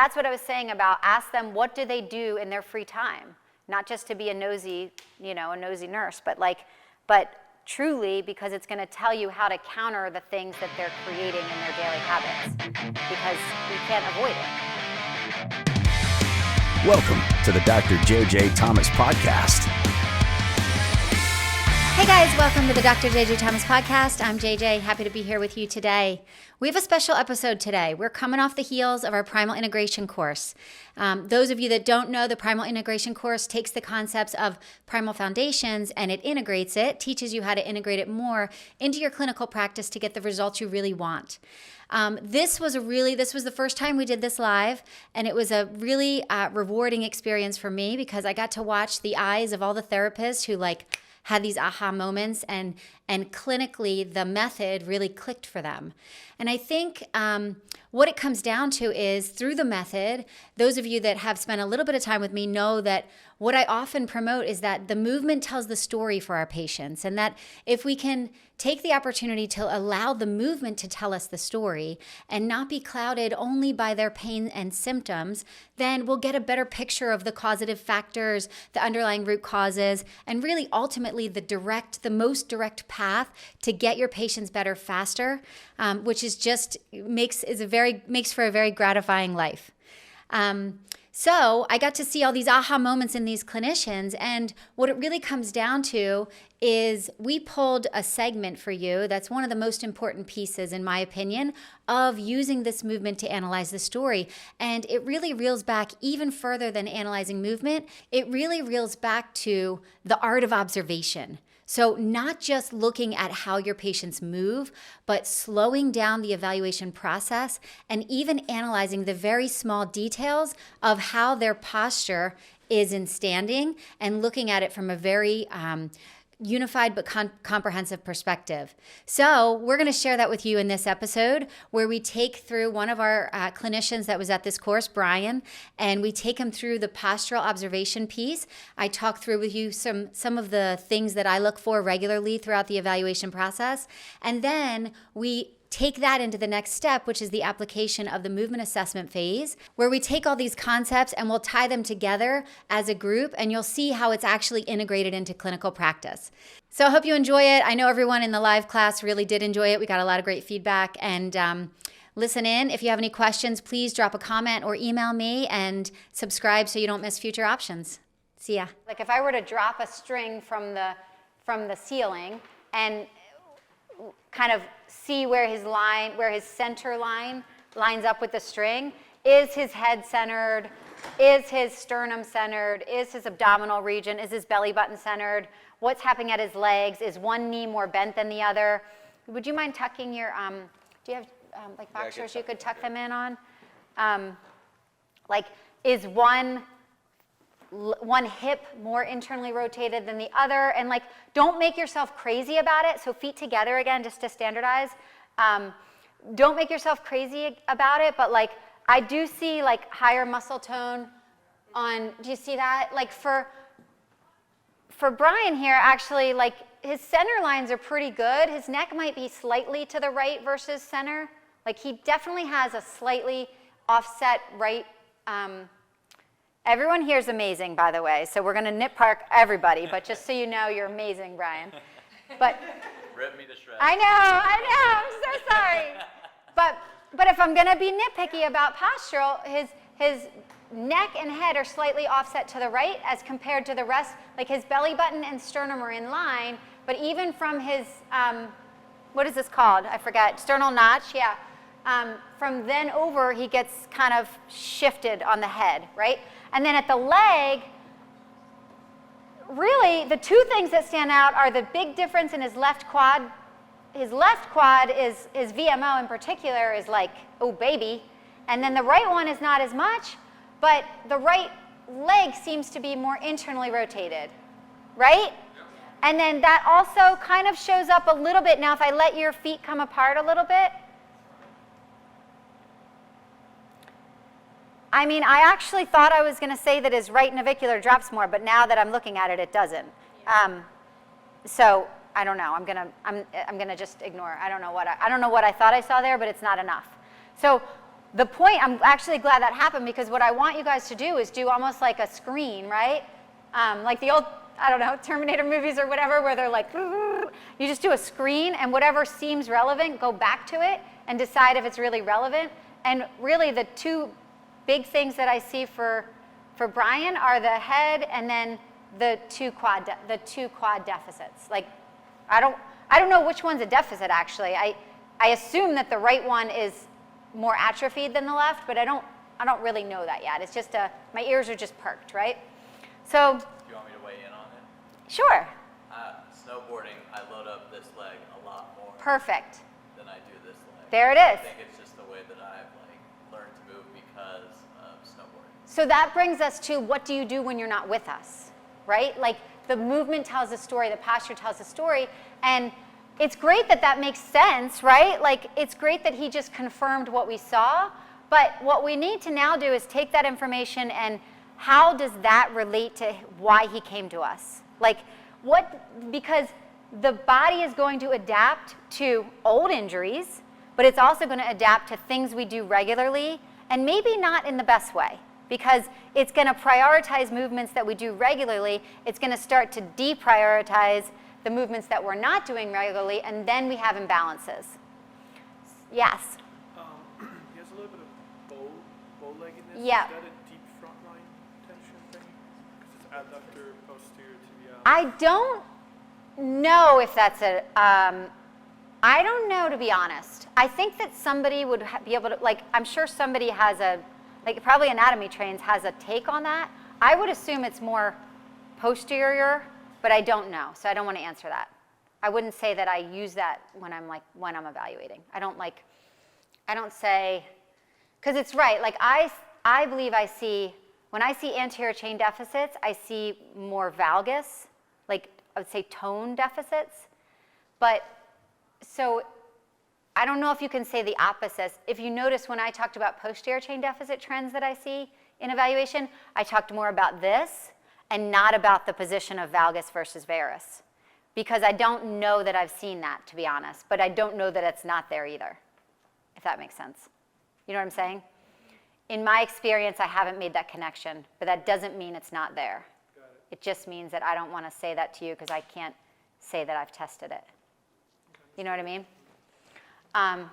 that's what I was saying about ask them what do they do in their free time, not just to be a nosy nurse, but truly because it's going to tell you how to counter the things that they're creating in their daily habits, because we can't avoid it. Welcome to the Dr. J.J. Thomas Podcast. Hey guys, welcome to the Dr. J.J. Thomas Podcast. I'm JJ, happy to be here with you today. We have a special episode today. We're coming off the heels of our Primal Integration Course. Those of you that don't know, the Primal Integration Course takes the concepts of primal foundations and it integrates it, teaches you how to integrate it more into your clinical practice to get the results you really want. This was the first time we did this live, and it was a really rewarding experience for me because I got to watch the eyes of all the therapists who had these aha moments, and clinically the method really clicked for them. And I think what it comes down to is through the method, those of you that have spent a little bit of time with me know that what I often promote is that the movement tells the story for our patients, and that if we can take the opportunity to allow the movement to tell us the story and not be clouded only by their pain and symptoms, then we'll get a better picture of the causative factors, the underlying root causes, and really ultimately the most direct path to get your patients better faster, which is makes for a very gratifying life. So I got to see all these aha moments in these clinicians, and what it really comes down to is we pulled a segment for you that's one of the most important pieces, in my opinion, of using this movement to analyze the story. And it really reels back even further than analyzing movement. It really reels back to the art of observation. So not just looking at how your patients move, but slowing down the evaluation process and even analyzing the very small details of how their posture is in standing and looking at it from a very unified but comprehensive perspective. So we're going to share that with you in this episode, where we take through one of our clinicians that was at this course, Brian, and we take him through the postural observation piece. I talk through with you some of the things that I look for regularly throughout the evaluation process, and then we take that into the next step, which is the application of the movement assessment phase, where we take all these concepts and we'll tie them together as a group, and you'll see how it's actually integrated into clinical practice. So I hope you enjoy it. I know everyone in the live class really did enjoy it. We got a lot of great feedback, and listen in. If you have any questions, please drop a comment or email me, and subscribe so you don't miss future options. See ya. Like if I were to drop a string from the ceiling and kind of see where his center line lines up with the string. Is his head centered? Is his sternum centered? Is his abdominal region? Is his belly button centered? What's happening at his legs? Is one knee more bent than the other? Would you mind tucking your, do you have boxers you could tuck them in on? Is one hip more internally rotated than the other? And don't make yourself crazy about it. So feet together again, just to standardize. Don't make yourself crazy about it, but I do see higher muscle tone on, do you see that? For Brian here, actually, his center lines are pretty good. His neck might be slightly to the right versus center. He definitely has a slightly offset right. Everyone here is amazing, by the way, so we're going to nitpick everybody, but just so you know, you're amazing, Brian. But rip me to shreds. I know, I'm so sorry. But if I'm going to be nitpicky about postural, his neck and head are slightly offset to the right as compared to the rest. His belly button and sternum are in line, but even from his, what is this called? I forgot, sternal notch, yeah. From then over, he gets kind of shifted on the head, right? And then at the leg, really, the two things that stand out are the big difference in his left quad. His left quad is VMO in particular is oh baby. And then the right one is not as much, but the right leg seems to be more internally rotated, right? And then that also kind of shows up a little bit. Now, if I let your feet come apart a little bit, I mean, I actually thought I was going to say that his right navicular drops more, but now that I'm looking at it, it doesn't. So I don't know. I'm gonna just ignore. I don't know what I thought I saw there, but it's not enough. So the point, I'm actually glad that happened, because what I want you guys to do is do almost like a screen, right? Like the old, I don't know, Terminator movies or whatever, where they're like, you just do a screen, and whatever seems relevant, go back to it and decide if it's really relevant. And really the two big things that I see for Brian are the head and then the two quad deficits. Like, I don't know which one's a deficit, actually. I assume that the right one is more atrophied than the left, but I don't really know that yet. It's just my ears are just perked, right? So. Do you want me to weigh in on it? Sure. Snowboarding, I load up this leg a lot more. Perfect. Than I do this leg. There it I is. think it's just the way that I've learned to move because of snowboarding. So that brings us to, what do you do when you're not with us, right? Like, the movement tells a story, the posture tells a story, and it's great that that makes sense, right? Like, it's great that he just confirmed what we saw, but what we need to now do is take that information and how does that relate to why he came to us? Like, because the body is going to adapt to old injuries, but it's also going to adapt to things we do regularly, and maybe not in the best way, because it's going to prioritize movements that we do regularly. It's going to start to deprioritize the movements that we're not doing regularly, and then we have imbalances. Yes? He has a little bit of bow-leggedness. Yeah. Is that a deep front line tension thing? Because it's adductor, posterior tibialis. I don't know if that's I don't know, to be honest. I think that somebody would be able to, like, I'm sure somebody has probably Anatomy Trains has a take on that. I would assume it's more posterior, but I don't know, so I don't want to answer that. I wouldn't say that I use that when I'm evaluating. I don't say, because it's right. Like, I believe when I see anterior chain deficits, I see more valgus, like I would say tone deficits. But so I don't know if you can say the opposite. If you notice, when I talked about posterior chain deficit trends that I see in evaluation, I talked more about this and not about the position of valgus versus varus, because I don't know that I've seen that, to be honest, but I don't know that it's not there either, if that makes sense. You know what I'm saying? In my experience, I haven't made that connection, but that doesn't mean it's not there. Got it. It just means that I don't want to say that to you because I can't say that I've tested it. You know what I mean?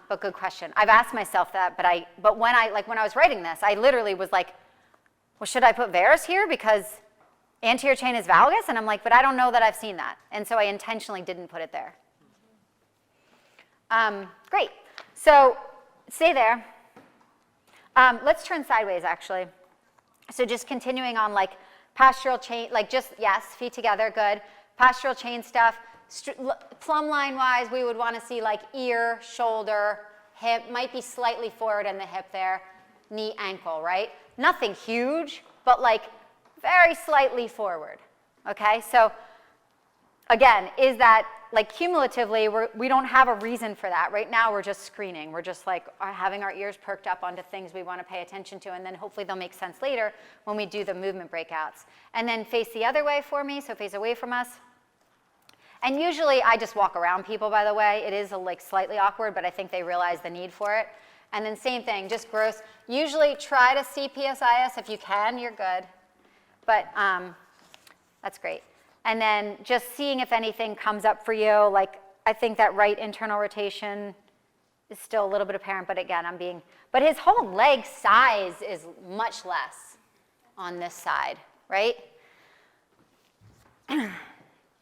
But good question. I've asked myself that, but when I was writing this, I literally was like, well, should I put varus here because anterior chain is valgus? And I'm like, but I don't know that I've seen that. And so I intentionally didn't put it there. Great. So stay there. Let's turn sideways, actually. So just continuing on, like, postural chain, like, just, yes, feet together, good. Postural chain stuff. Plumb line wise, we would want to see, like, ear, shoulder, hip, might be slightly forward in the hip there, knee, ankle, right? Nothing huge, but, like, very slightly forward, okay? So again, is that, like, cumulatively, we don't have a reason for that. Right now, we're just screening. We're just, like, having our ears perked up onto things we want to pay attention to, and then hopefully they'll make sense later when we do the movement breakouts. And then face the other way for me, so face away from us. And usually, I just walk around people, by the way. It is, like, slightly awkward, but I think they realize the need for it. And then same thing, just gross. Usually, try to see PSIS. If you can, you're good. But that's great. And then just seeing if anything comes up for you. Like, I think that right internal rotation is still a little bit apparent, but again, but his whole leg size is much less on this side, right?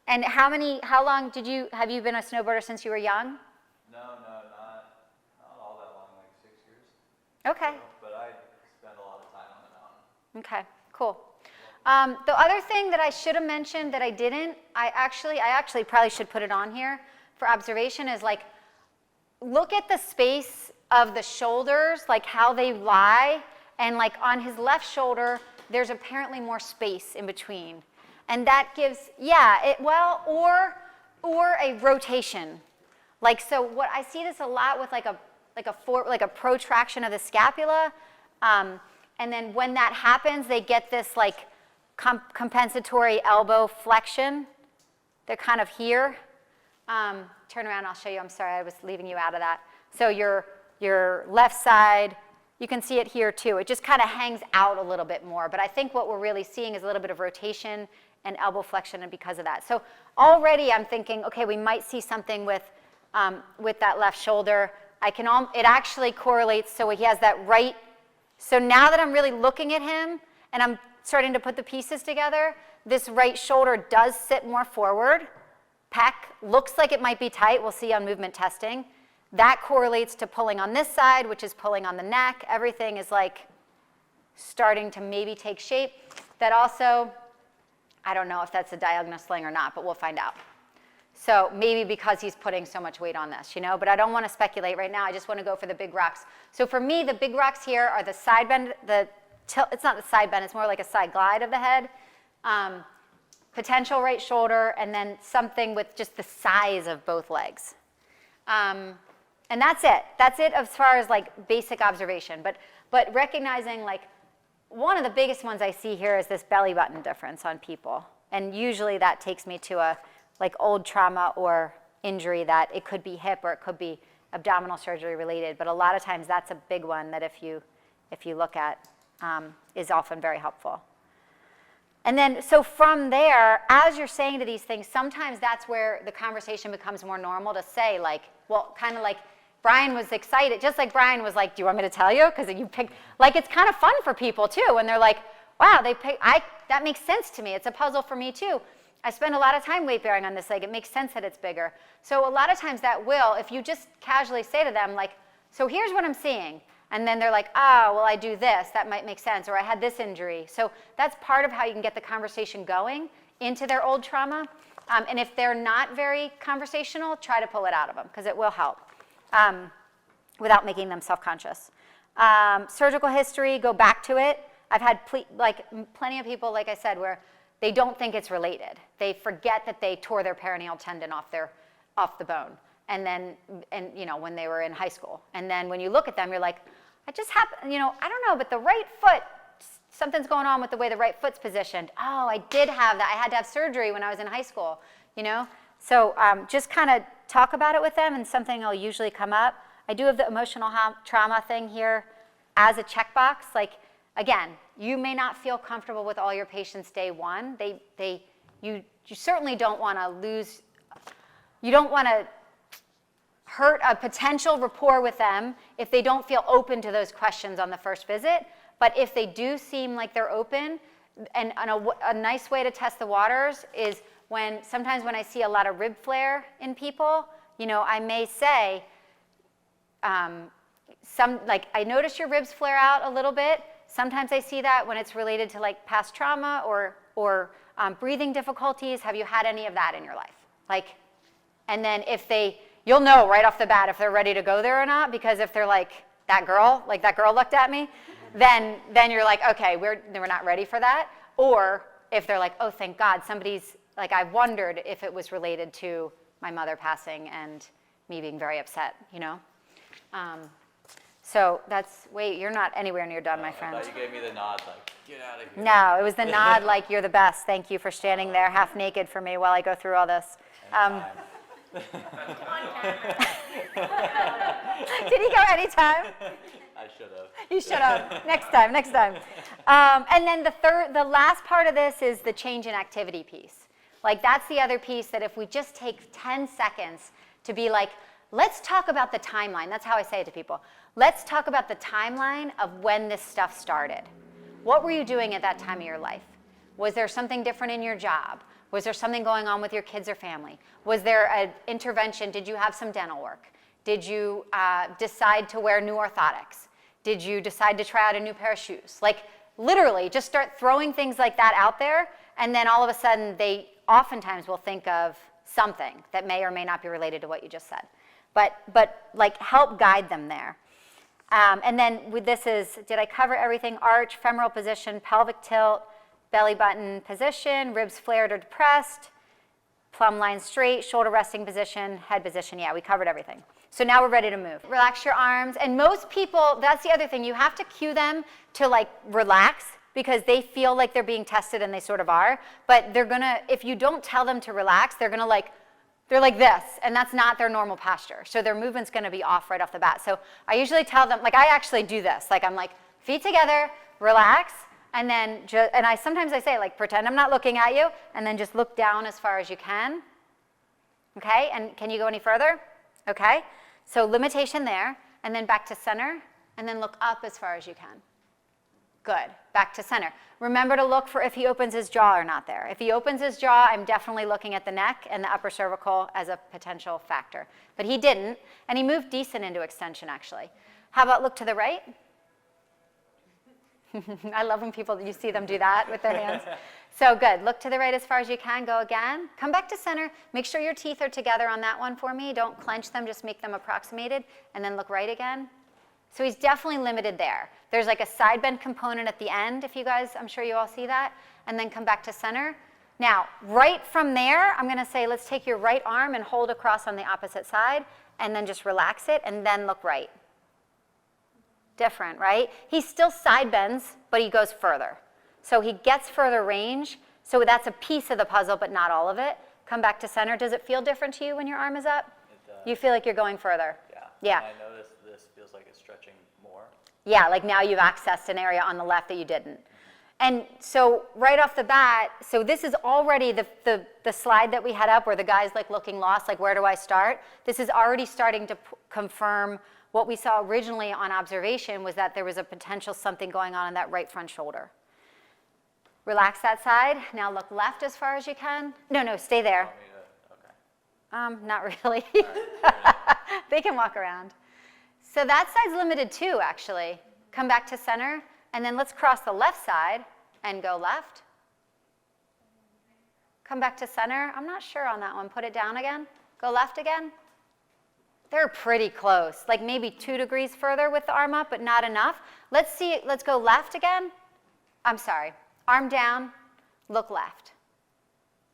And how long have you been a snowboarder since you were young? No, not all that long, like 6 years. Okay. But I spend a lot of time on the mountain. Okay, cool. The other thing that I should have mentioned that I didn't, I actually probably should put it on here for observation, is, like, look at the space of the shoulders, like how they lie, and, like, on his left shoulder, there's apparently more space in between. And that gives, or a rotation. Like, so what I see this a lot with, like a protraction of the scapula, and then when that happens, they get this, like, compensatory elbow flexion. They're kind of here. Turn around, I'll show you. I'm sorry, I was leaving you out of that. So your left side You can see it here too. It just kind of hangs out a little bit more. But I think what we're really seeing is a little bit of rotation and elbow flexion, and because of that. So already I'm thinking, okay, we might see something with that left shoulder. It actually correlates, so he has that right. So now that I'm really looking at him and I'm starting to put the pieces together, this right shoulder does sit more forward. Pec looks like it might be tight. We'll see on movement testing. That correlates to pulling on this side, which is pulling on the neck. Everything is like starting to maybe take shape. That also, I don't know if that's a diagonal sling or not, but we'll find out. So maybe because he's putting so much weight on this, you know, but I don't want to speculate right now. I just want to go for the big rocks. So for me, the big rocks here are the side bend, it's not the side bend, it's more like a side glide of the head, potential right shoulder, and then something with just the size of both legs. And that's it. That's it as far as like basic observation. But recognizing like one of the biggest ones I see here is this belly button difference on people. And usually that takes me to a like old trauma or injury that it could be hip or it could be abdominal surgery related. But a lot of times that's a big one that if you look at is often very helpful. And then, so from there, as you're saying to these things, sometimes that's where the conversation becomes more normal to say, like, well, kind of like Brian was excited, just like Brian was like, do you want me to tell you? Because you picked, like, it's kind of fun for people too. And they're like, wow, that makes sense to me. It's a puzzle for me too. I spend a lot of time weight bearing on this leg. It makes sense that it's bigger. So a lot of times that will, if you just casually say to them, like, so here's what I'm seeing. And then they're like, oh, well, I do this. That might make sense. Or I had this injury. So that's part of how you can get the conversation going into their old trauma. And if they're not very conversational, try to pull it out of them because it will help without making them self-conscious. Surgical history, go back to it. I've had plenty of people, like I said, where they don't think it's related. They forget that they tore their peroneal tendon off the bone. And you know, when they were in high school. And then when you look at them, you're like, I just happened, you know, I don't know, but the right foot, something's going on with the way the right foot's positioned. Oh, I did have that. I had to have surgery when I was in high school, you know? So just kind of talk about it with them and something will usually come up. I do have the emotional trauma thing here as a checkbox. Like, again, you may not feel comfortable with all your patients day one. You certainly don't want to lose, you don't want to hurt a potential rapport with them if they don't feel open to those questions on the first visit. But if they do seem like they're open, and a nice way to test the waters is sometimes when I see a lot of rib flare in people, you know, I may say, like, I notice your ribs flare out a little bit. Sometimes I see that when it's related to like past trauma or breathing difficulties. Have you had any of that in your life? Like, and then you'll know right off the bat if they're ready to go there or not, because if they're like that girl looked at me, then you're like, okay, we're not ready for that. Or if they're like, oh, thank God, somebody's, like, I wondered if it was related to my mother passing and me being very upset, you know? So wait, you're not anywhere near done, my friend. I thought you gave me the nod, like, get out of here. No, it was the nod like, you're the best. Thank you for standing there half naked for me while I go through all this. Did he go anytime? I should have. You should have. Next time. And then the last part of this is the change in activity piece. Like, that's the other piece that if we just take 10 seconds to be like, let's talk about the timeline. That's how I say it to people. Let's talk about the timeline of when this stuff started. What were you doing at that time of your life? Was there something different in your job? Was there something going on with your kids or family? Was there an intervention? Did you have some dental work? Did you decide to wear new orthotics? Did you decide to try out a new pair of shoes? Like, literally, just start throwing things like that out there, and then all of a sudden, they oftentimes will think of something that may or may not be related to what you just said. But like, help guide them there. And then did I cover everything? Arch, femoral position, pelvic tilt, belly button position, ribs flared or depressed, plumb line straight, shoulder resting position, head position. Yeah, we covered everything. So now we're ready to move. Relax your arms. And most people, that's the other thing, you have to cue them to like relax because they feel like they're being tested and they sort of are. But they're gonna, if you don't tell them to relax, they're gonna like They're like this, and that's not their normal posture. So their movement's going to be off right off the bat. So I usually tell them, like I actually do this. Like I'm like, feet together, relax, and then sometimes I say like, pretend I'm not looking at you, and then just look down as far as you can. Okay, and can you go any further? Okay, so limitation there, and then back to center, and then look up as far as you can. Good, back to center. Remember to look for if he opens his jaw or not there. If he opens his jaw, I'm definitely looking at the neck and the upper cervical as a potential factor. But he didn't, and he moved decent into extension actually. How about look to the right? I love when you see them do that with their hands. So good, look to the right as far as you can, go again. Come back to center, make sure your teeth are together on that one for me. Don't clench them, just make them approximated, and then look right again. So he's definitely limited there. There's like a side bend component at the end, if you guys, I'm sure you all see that, and then come back to center. Now, right from there, I'm going to say, let's take your right arm and hold across on the opposite side, and then just relax it, and then look right. Different, right? He still side bends, but he goes further. So he gets further range, so that's a piece of the puzzle, but not all of it. Come back to center. Does it feel different to you when your arm is up? It does. You feel like you're going further? Yeah. Yeah. And I noticed this feels like it's stretching more. Yeah, like now you've accessed an area on the left that you didn't. And so right off the bat, so this is already the slide that we had up where the guy's like looking lost, like where do I start? This is already starting to confirm what we saw originally on observation was that there was a potential something going on in that right front shoulder. Relax that side. Now look left as far as you can. No, stay there. Okay. Not really. They can walk around. So that side's limited too, actually. Come back to center, and then let's cross the left side and go left. Come back to center. I'm not sure on that one. Put it down again. Go left again. They're pretty close, like maybe 2 degrees further with the arm up, but not enough. Let's go left again. I'm sorry. Arm down, look left.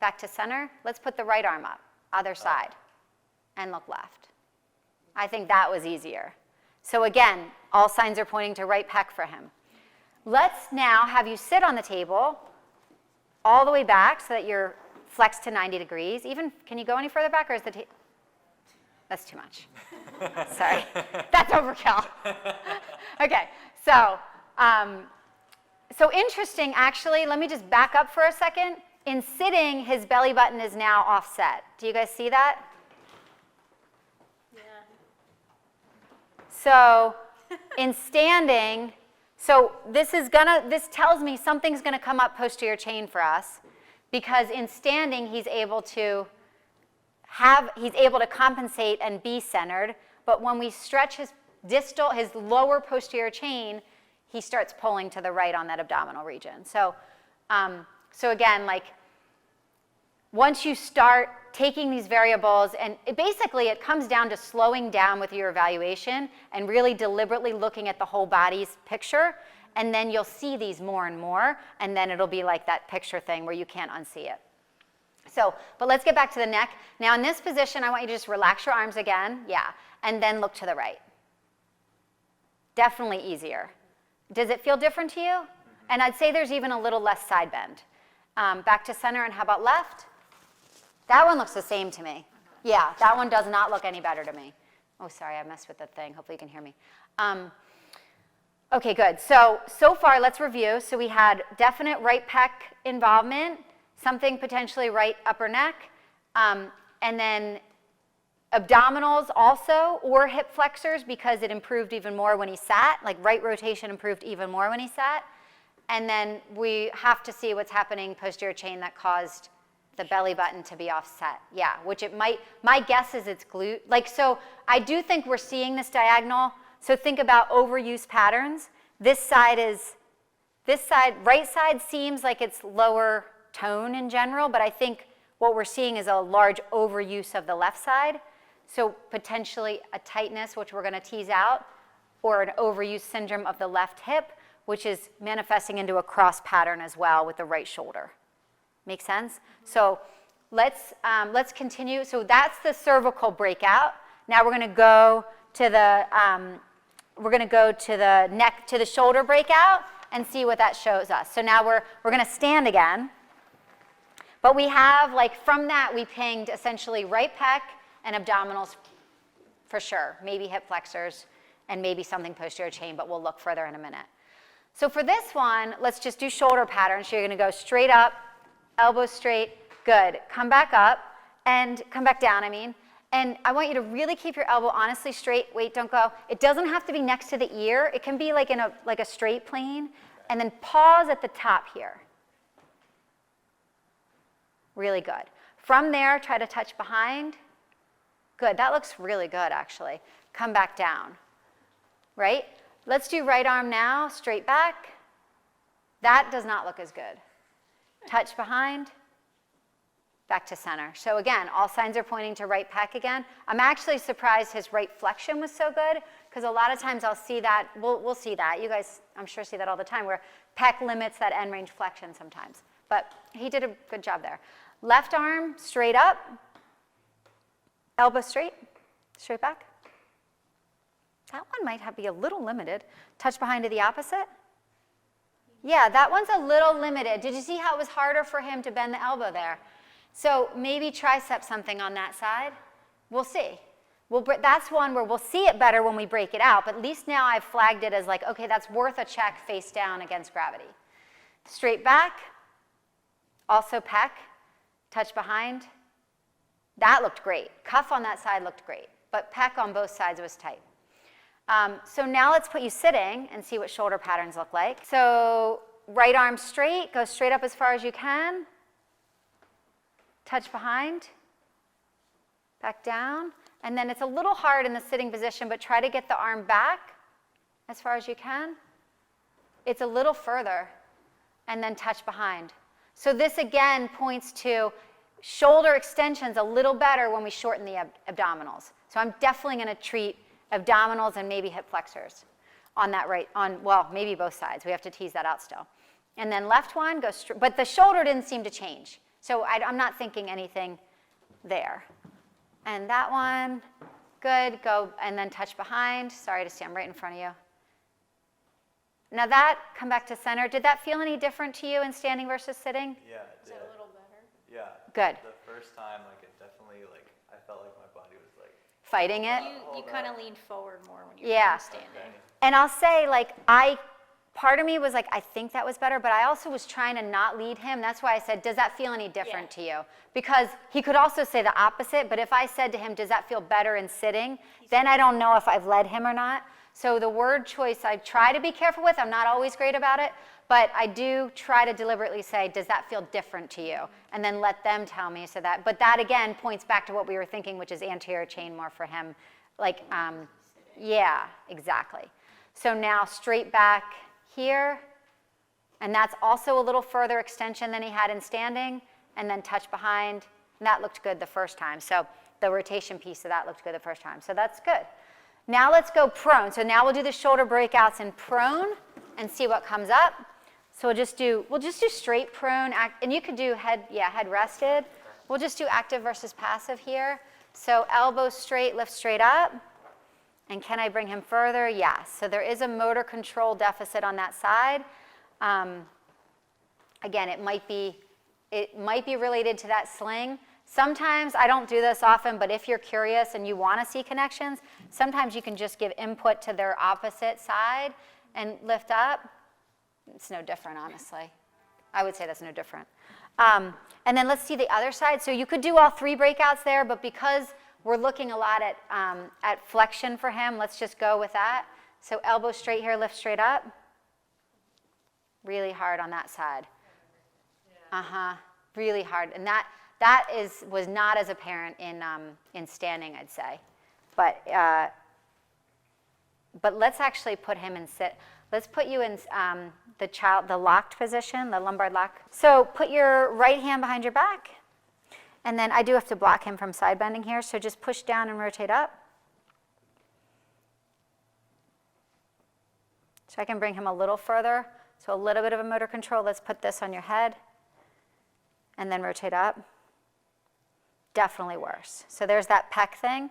Back to center. Let's put the right arm up, other side, and look left. I think that was easier. So again, all signs are pointing to right pec for him. Let's now have you sit on the table all the way back so that you're flexed to 90 degrees. Even, can you go any further back, or is the table? That's too much. Sorry, that's overkill. Okay, so interesting, actually. Let me just back up for a second. In sitting, his belly button is now offset. Do you guys see that? Yeah. So in standing, so this tells me something's gonna come up posterior chain for us, because in standing he's able to compensate and be centered, but when we stretch his lower posterior chain, he starts pulling to the right on that abdominal region. So again, like once you start taking these variables, and it comes down to slowing down with your evaluation and really deliberately looking at the whole body's picture, and then you'll see these more and more, and then it'll be like that picture thing where you can't unsee it. So, but let's get back to the neck. Now in this position, I want you to just relax your arms again, yeah, and then look to the right. Definitely easier. Does it feel different to you? And I'd say there's even a little less side bend. Back to center, and how about left? That one looks the same to me. Yeah, that one does not look any better to me. Oh, sorry, I messed with the thing. Hopefully you can hear me. Okay, good. So far, let's review. So we had definite right pec involvement, something potentially right upper neck, and then abdominals also, or hip flexors, because it improved even more when he sat, like right rotation improved even more when he sat. And then we have to see what's happening posterior chain that caused the belly button to be offset. Yeah, which it might, my guess is it's glute. Like, so I do think we're seeing this diagonal. So think about overuse patterns. Right side seems like it's lower tone in general, but I think what we're seeing is a large overuse of the left side. So potentially a tightness, which we're going to tease out, or an overuse syndrome of the left hip, which is manifesting into a cross pattern as well with the right shoulder. Make sense? So let's continue. So that's the cervical breakout. Now we're going to go to the neck, to the shoulder breakout, and see what that shows us. So now we're going to stand again. But we have, like, from that, we pinged essentially right pec and abdominals for sure. Maybe hip flexors and maybe something posterior chain, but we'll look further in a minute. So for this one, let's just do shoulder patterns. So you're going to go straight up, elbows straight, good. Come back up and come back down, I mean. And I want you to really keep your elbow honestly straight. Wait, don't go. It doesn't have to be next to the ear. It can be like in a straight plane. And then pause at the top here. Really good. From there, try to touch behind. Good. That looks really good, actually. Come back down. Right? Let's do right arm now, straight back. That does not look as good. Touch behind. Back to center. So again, all signs are pointing to right pec again. I'm actually surprised his right flexion was so good, because a lot of times I'll see that, we'll see that. You guys, I'm sure, see that all the time, where pec limits that end range flexion sometimes. But he did a good job there. Left arm, straight up. Elbow straight, straight back. That one might be a little limited. Touch behind to the opposite. Yeah, that one's a little limited. Did you see how it was harder for him to bend the elbow there? So maybe tricep something on that side. We'll see. That's one where we'll see it better when we break it out, but at least now I've flagged it as like, okay, that's worth a check face down against gravity. Straight back, also pec, touch behind. That looked great. Cuff on that side looked great, but pec on both sides was tight. So now let's put you sitting and see what shoulder patterns look like. So right arm straight, go straight up as far as you can. Touch behind, back down. And then it's a little hard in the sitting position, but try to get the arm back as far as you can. It's a little further, and then touch behind. So this again points to shoulder extensions a little better when we shorten the abdominals. So I'm definitely going to treat abdominals and maybe hip flexors on that well, maybe both sides. We have to tease that out still. And then left one, go straight, but the shoulder didn't seem to change. So I'm not thinking anything there. And that one, good, go, and then touch behind. Sorry to stand right in front of you. Now that, come back to center. Did that feel any different to you in standing versus sitting? Yeah, it did. Is it a little better? Yeah. Good. The first time, like, it definitely, like, I felt like my body was, like, Fighting it? You kind of leaned forward more when you Yeah. were standing. And I'll say, like, part of me was like, I think that was better, but I also was trying to not lead him. That's why I said, does that feel any different to you? Because he could also say the opposite, but if I said to him, does that feel better in sitting, then I don't know if I've led him or not. So the word choice I try to be careful with. I'm not always great about it, but I do try to deliberately say, does that feel different to you? And then let them tell me so that, but that again points back to what we were thinking, which is anterior chain more for him. Like, yeah, exactly. So now straight back here, and that's also a little further extension than he had in standing, and then touch behind, and that looked good the first time. So the rotation piece of that looked good the first time, so that's good. Now let's go prone. So now we'll do the shoulder breakouts in prone and see what comes up. So we'll just do straight prone, and you could do head rested. We'll just do active versus passive here. So elbow straight, lift straight up. And can I bring him further? Yes. So there is a motor control deficit on that side. Again, it might be related to that sling. Sometimes, I don't do this often, but if you're curious and you want to see connections, sometimes you can just give input to their opposite side and lift up. It's no different, honestly. I would say that's no different. And then let's see the other side. So you could do all three breakouts there, but because we're looking a lot at flexion for him, let's just go with that. So elbow straight here, lift straight up. Really hard on that side. Really hard. And that was not as apparent in standing, I'd say. But let's actually put him in sit. Let's put you in the locked position, the lumbar lock. So put your right hand behind your back. And then I do have to block him from side bending here, so just push down and rotate up. So I can bring him a little further. So a little bit of a motor control. Let's put this on your head. And then rotate up. Definitely worse. So there's that pec thing.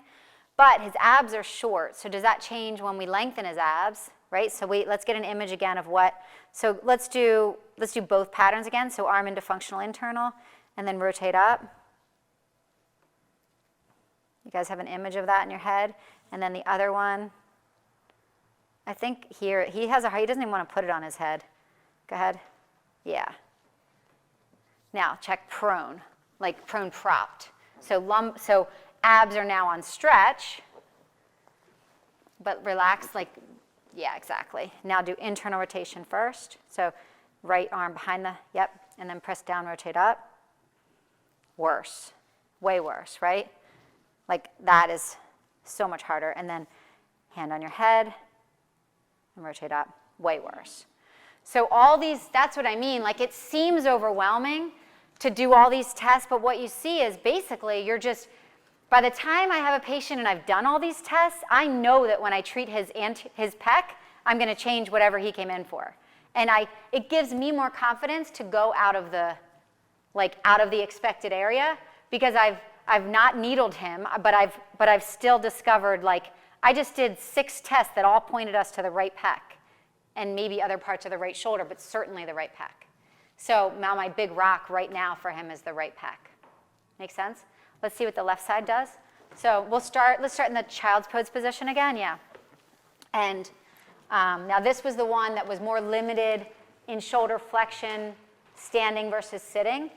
But his abs are short, so does that change when we lengthen his abs? Right? So let's get an image again of what. So let's do both patterns again. So arm into functional internal. and then rotate up. You guys have an image of that in your head. And then the other one, I think here, he doesn't even want to put it on his head. Go ahead. Yeah. Now, check prone, like prone propped. So abs are now on stretch, but relax, like, yeah, exactly. Now do internal rotation first. So right arm behind the, yep, and then press down, rotate up. Worse, way worse, right? Like that is so much harder. And then hand on your head and rotate up, way worse. So all these, that's what I mean. Like it seems overwhelming to do all these tests, but what you see is basically you're just, by the time I have a patient and I've done all these tests, I know that when I treat his pec, I'm going to change whatever he came in for. And it gives me more confidence to go out of the expected area, because I've not needled him, but I've still discovered, like, I just did 6 tests that all pointed us to the right pec, and maybe other parts of the right shoulder, but certainly the right pec. So now my big rock right now for him is the right pec. Make sense? Let's see what the left side does. So let's start in the child's pose position again, yeah. And now this was the one that was more limited in shoulder flexion, standing versus sitting.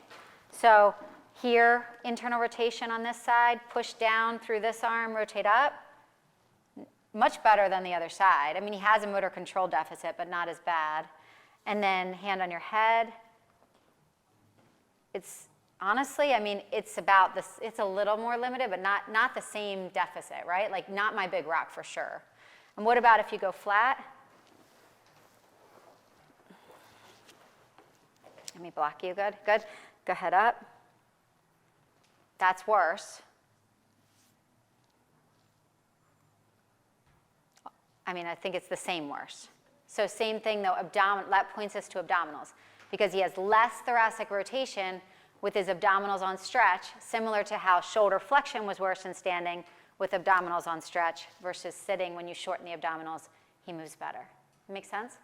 So here, internal rotation on this side, push down through this arm, rotate up. Much better than the other side. I mean, he has a motor control deficit, but not as bad. And then hand on your head. It's honestly, I mean, it's about this, it's a little more limited, but not the same deficit, right? Like not my big rock for sure. And what about if you go flat? Let me block you, good, good. Go head up. That's worse. I mean, I think it's the same worse. So same thing though, that points us to abdominals, because he has less thoracic rotation with his abdominals on stretch, similar to how shoulder flexion was worse in standing with abdominals on stretch versus sitting. When you shorten the abdominals, he moves better. Make sense?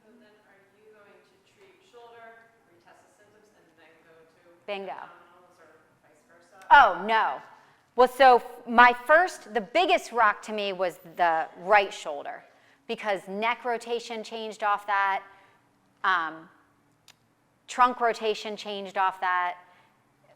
So then are you going to treat shoulder, retest the symptoms, and then go to Bingo. abdominals or vice versa? Oh, no. Well, so the biggest rock to me was the right shoulder, because neck rotation changed off that, trunk rotation changed off that.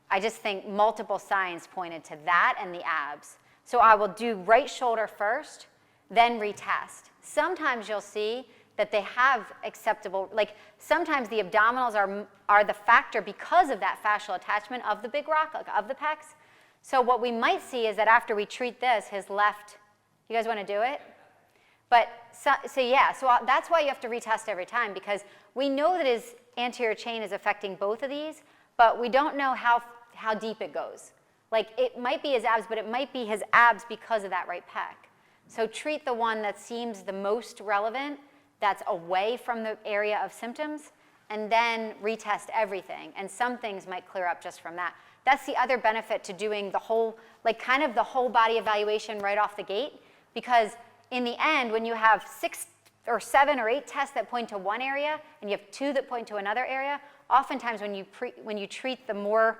I just think multiple signs pointed to that and the abs. So I will do right shoulder first, then retest. Sometimes you'll see that they have acceptable, like sometimes the abdominals are the factor because of that fascial attachment of the big rock, like of the pecs. So what we might see is that after we treat this, his left, you guys want to do it? But so that's why you have to retest every time, because we know that his anterior chain is affecting both of these, but we don't know how deep it goes. Like it might be his abs, but it might be his abs because of that right pec. So treat the one that seems the most relevant, that's away from the area of symptoms, and then retest everything. And some things might clear up just from that. That's the other benefit to doing the whole, like kind of the whole body evaluation right off the gate, because in the end, when you have 6 or 7 or 8 tests that point to one area, and you have 2 that point to another area, oftentimes when you treat the more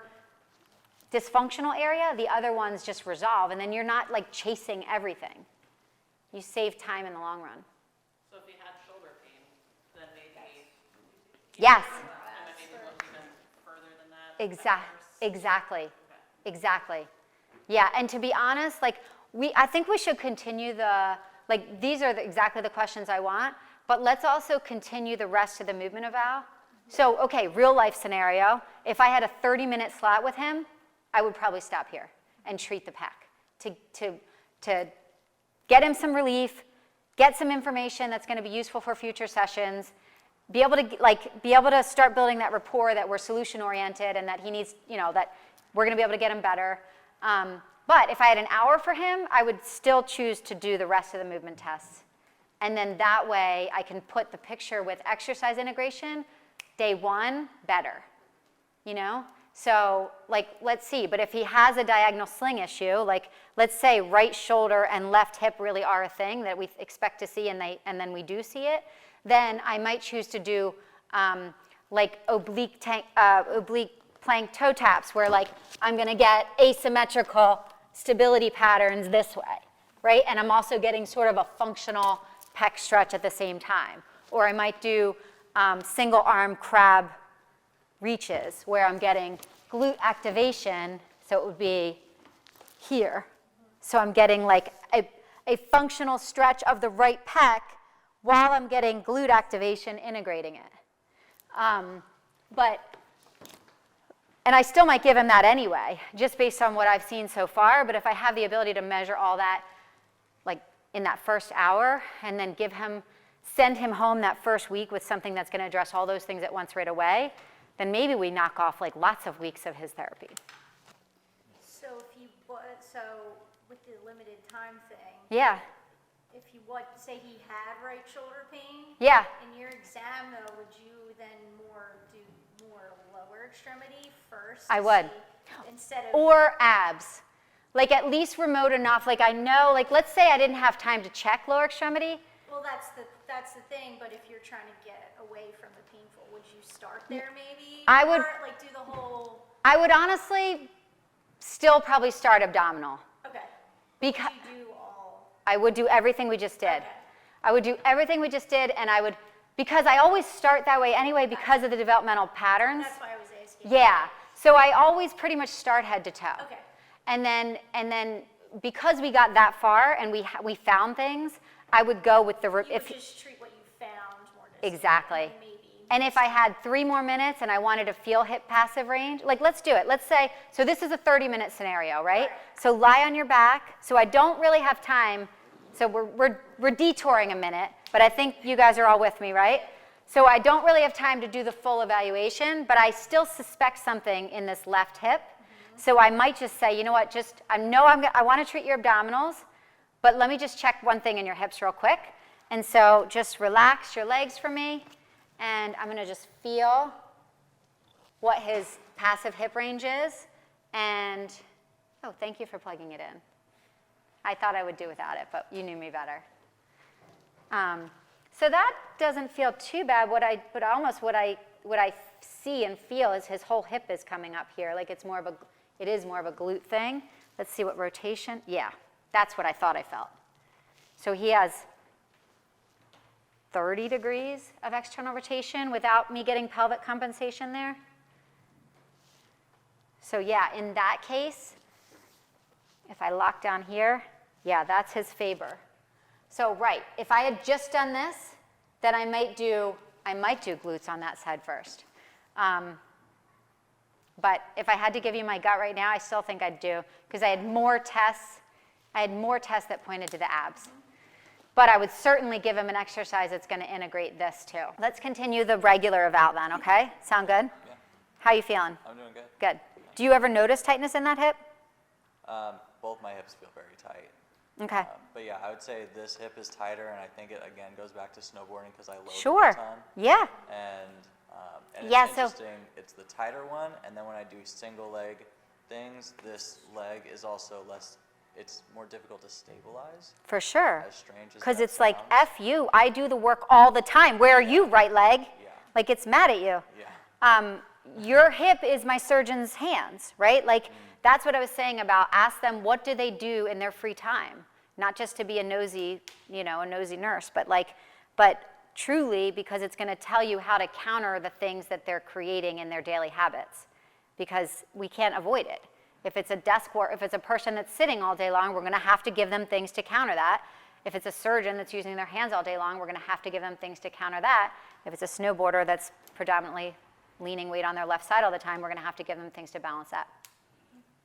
dysfunctional area, the other ones just resolve, and then you're not like chasing everything. You save time in the long run. So if he had shoulder pain, then maybe Yes. and then maybe look even further than that. Exactly. Exactly. Yeah, and to be honest, like I think we should continue these are exactly the questions I want, but let's also continue the rest of the movement eval. So, okay, real life scenario. If I had a 30-minute slot with him, I would probably stop here and treat the pec to get him some relief, get some information that's going to be useful for future sessions, be able to start building that rapport that we're solution oriented and that he needs, that we're going to be able to get him better. But if I had an hour for him, I would still choose to do the rest of the movement tests. And then that way I can put the picture with exercise integration, day 1, better, So let's see, but if he has a diagonal sling issue, let's say right shoulder and left hip really are a thing that we expect to see and then we do see it, then I might choose to do oblique plank toe taps where like I'm gonna get asymmetrical stability patterns this way, right? And I'm also getting sort of a functional pec stretch at the same time. Or I might do single arm crab reaches where I'm getting glute activation, so it would be here. So I'm getting like a functional stretch of the right pec while I'm getting glute activation integrating it. And I still might give him that anyway, just based on what I've seen so far, but if I have the ability to measure all that like in that first hour and then send him home that first week with something that's gonna address all those things at once right away, then maybe we knock off like lots of weeks of his therapy. So with the limited time thing, Yeah, if you say he had right shoulder pain, yeah. in your exam though, would you then do more lower extremity first? I to would. see, instead of Or abs. Like at least remote enough, like I know, like let's say I didn't have time to check lower extremity. well, that's the thing. But if you're trying to get away from the painful, would you start there maybe? I would- Or, like do the whole. I would honestly still probably start abdominal. Okay. Because Would you do all? I would do everything we just did. Okay. I would do everything we just did, and I would, because I always start that way anyway because of the developmental patterns. That's why I was asking. Yeah, so I always pretty much start head to toe. Okay. And then because we got that far and we found things, I would go with the, You would just treat what you found more distant. Exactly. And maybe. And if I had 3 more minutes and I wanted to feel hip passive range, like let's do it. Let's say, so this is a 30-minute scenario, right? Right. So lie on your back. So I don't really have time. So we're detouring a minute, but I think you guys are all with me, right? So I don't really have time to do the full evaluation, but I still suspect something in this left hip. So I might just say, you know what, I want to treat your abdominals, but let me just check one thing in your hips real quick. And so just relax your legs for me, and I'm going to just feel what his passive hip range is. And, oh, thank you for plugging it in. I thought I would do without it, but you knew me better. So that doesn't feel too bad. What I see and feel is his whole hip is coming up here, like it is more of a glute thing. Let's see what rotation. Yeah, that's what I thought I felt. So he has 30 degrees of external rotation without me getting pelvic compensation there. So yeah, in that case, if I lock down here, yeah, that's his Faber. So right, if I had just done this, then I might do glutes on that side first. But if I had to give you my gut right now, I still think I'd do, because I had more tests that pointed to the abs. But I would certainly give him an exercise that's going to integrate this too. Let's continue the regular eval then, okay? Sound good? Yeah. How you feeling? I'm doing good. Good. Do you ever notice tightness in that hip? Both my hips feel very tight. Okay. But yeah, I would say this hip is tighter, and I think it again goes back to snowboarding because I load Sure. a ton. Yeah. And it's Yeah, so- interesting. It's the tighter one, and then when I do single leg things, this leg is also less. It's more difficult to stabilize. For sure. As strange as Because that it's like, sounds. F you, I do the work all the time. Where are you, right leg? Yeah. Like it's mad at you. Yeah. Your hip is my surgeon's hands, right? Like that's what I was saying about ask them what do they do in their free time, not just to be a nosy nurse, but truly because it's going to tell you how to counter the things that they're creating in their daily habits, because we can't avoid it. If it's a desk work, if it's a person that's sitting all day long, we're going to have to give them things to counter that. If it's a surgeon that's using their hands all day long, we're going to have to give them things to counter that. If it's a snowboarder that's predominantly leaning weight on their left side all the time, we're going to have to give them things to balance that.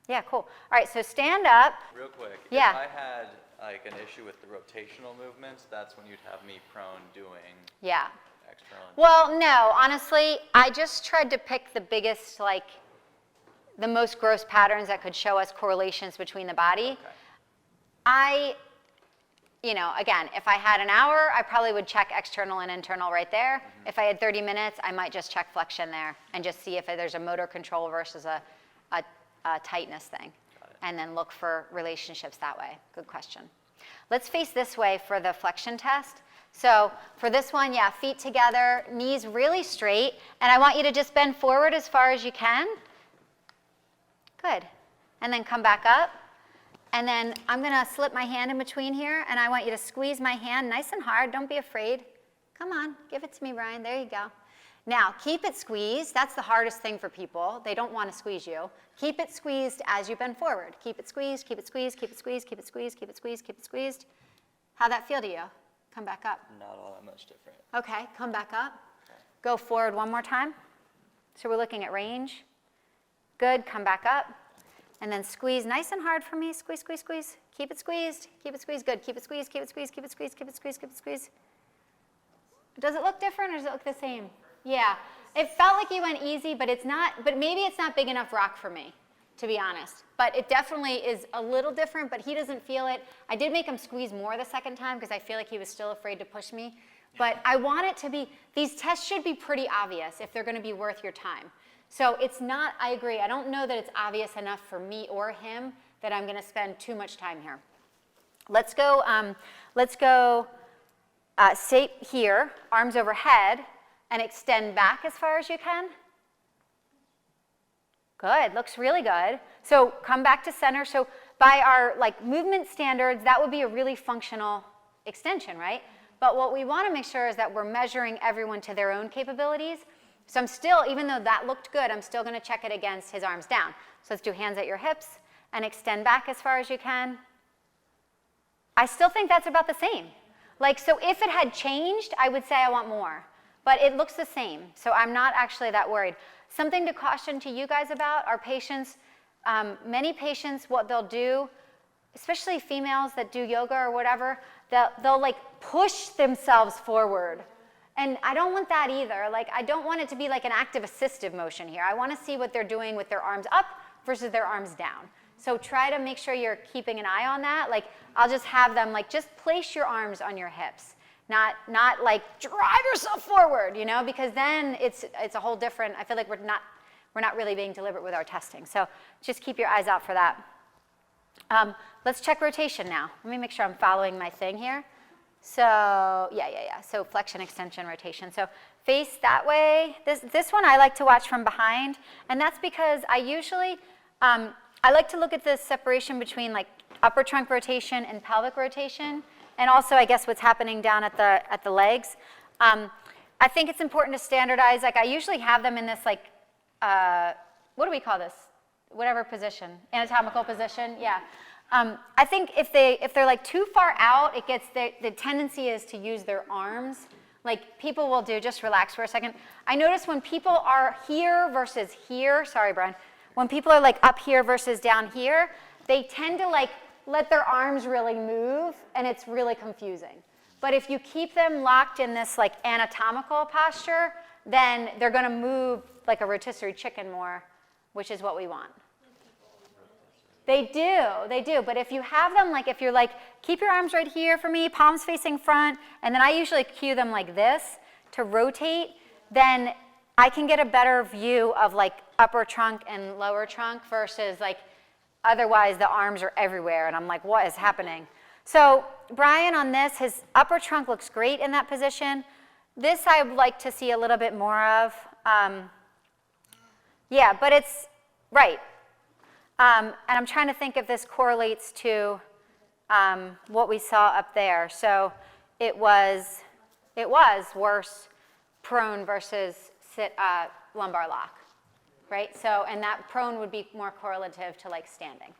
Yeah, cool. All right, so stand up. Real quick. Yeah. If I had like an issue with the rotational movements, that's when you'd have me prone doing Yeah. external. Well, no, honestly, I just tried to pick the biggest, the most gross patterns that could show us correlations between the body. Okay. Again, if I had an hour, I probably would check external and internal right there. If I had 30 minutes, I might just check flexion there and just see if there's a motor control versus a tightness thing. And then look for relationships that way. Good question. Let's face this way for the flexion test. So for this one, yeah, feet together, knees really straight. And I want you to just bend forward as far as you can. Good. And then come back up. And then I'm going to slip my hand in between here, and I want you to squeeze my hand nice and hard. Don't be afraid. Come on, give it to me, Brian. There you go. Now, keep it squeezed. That's the hardest thing for people. They don't want to squeeze you. Keep it squeezed as you bend forward. Keep it squeezed, keep it squeezed, keep it squeezed, keep it squeezed, keep it squeezed, keep it squeezed. How'd that feel to you? Come back up. Not all that much different. Okay, come back up. Go forward one more time. So we're looking at range. Good, come back up. And then squeeze nice and hard for me. Squeeze, squeeze, squeeze. Keep it squeezed. Keep it squeezed. Good. Keep it squeezed. Keep it squeezed. Keep it squeezed. Keep it squeezed. Keep it squeezed. Does it look different or does it look the same? Yeah. It felt like you went easy, but it's not. But maybe it's not big enough rock for me, to be honest. But it definitely is a little different. But he doesn't feel it. I did make him squeeze more the second time because I feel like he was still afraid to push me. But I want it to be. These tests should be pretty obvious if they're going to be worth your time. So it's not, I agree, I don't know that it's obvious enough for me or him that I'm going to spend too much time here. Let's go sit here, arms overhead, and extend back as far as you can. Good, looks really good. So come back to center. So by our movement standards, that would be a really functional extension, right? But what we want to make sure is that we're measuring everyone to their own capabilities. So I'm still, even though that looked good, I'm still going to check it against his arms down. So let's do hands at your hips and extend back as far as you can. I still think that's about the same. So if it had changed, I would say I want more. But it looks the same, so I'm not actually that worried. Something to caution to you guys about our patients, many patients, what they'll do, especially females that do yoga or whatever, they'll push themselves forward. And I don't want that either. I don't want it to be like an active assistive motion here. I want to see what they're doing with their arms up versus their arms down. So try to make sure you're keeping an eye on that. I'll just have them just place your arms on your hips, not drive yourself forward, because then it's a whole different. I feel like we're not really being deliberate with our testing. So just keep your eyes out for that. Let's check rotation now. Let me make sure I'm following my thing here. So yeah. So flexion, extension, rotation. So face that way. This one I like to watch from behind, and that's because I usually I like to look at the separation between upper trunk rotation and pelvic rotation, and also I guess what's happening down at the legs. I think it's important to standardize. I usually have them in this what do we call this? Whatever position, anatomical position. Yeah. I think if they're too far out, it gets the tendency is to use their arms. People will do, just relax for a second. I notice when people are here versus here, sorry, Brian, when people are up here versus down here, they tend to let their arms really move, and it's really confusing. But if you keep them locked in this anatomical posture, then they're going to move like a rotisserie chicken more, which is what we want. They do, but if you have them, if you're keep your arms right here for me, palms facing front, and then I usually cue them like this to rotate, then I can get a better view of upper trunk and lower trunk versus otherwise the arms are everywhere, and I'm what is happening? So Brian on this, his upper trunk looks great in that position. This I would like to see a little bit more of. Yeah, but it's right. And I'm trying to think if this correlates to what we saw up there. So it was worse prone versus lumbar lock, right? So, and that prone would be more correlative to standing.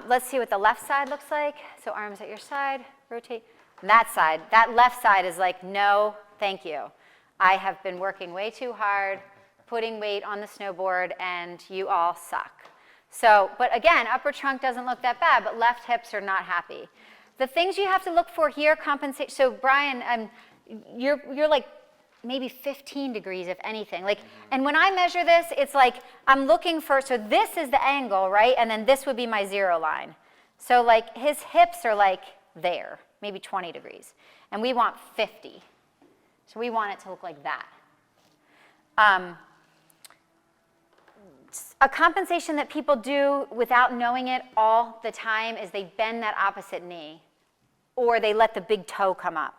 Let's see what the left side looks like. So arms at your side, rotate. And that side, that left side is no, thank you. I have been working way too hard, putting weight on the snowboard, and you all suck. So, but again, upper trunk doesn't look that bad, but left hips are not happy. The things you have to look for here, compensate. So Brian, you're maybe 15 degrees, if anything. And when I measure this, it's I'm looking for, so this is the angle, right? And then this would be my 0 line. So his hips are there, maybe 20 degrees. And we want 50. So we want it to look like that. A compensation that people do without knowing it all the time is they bend that opposite knee, or they let the big toe come up.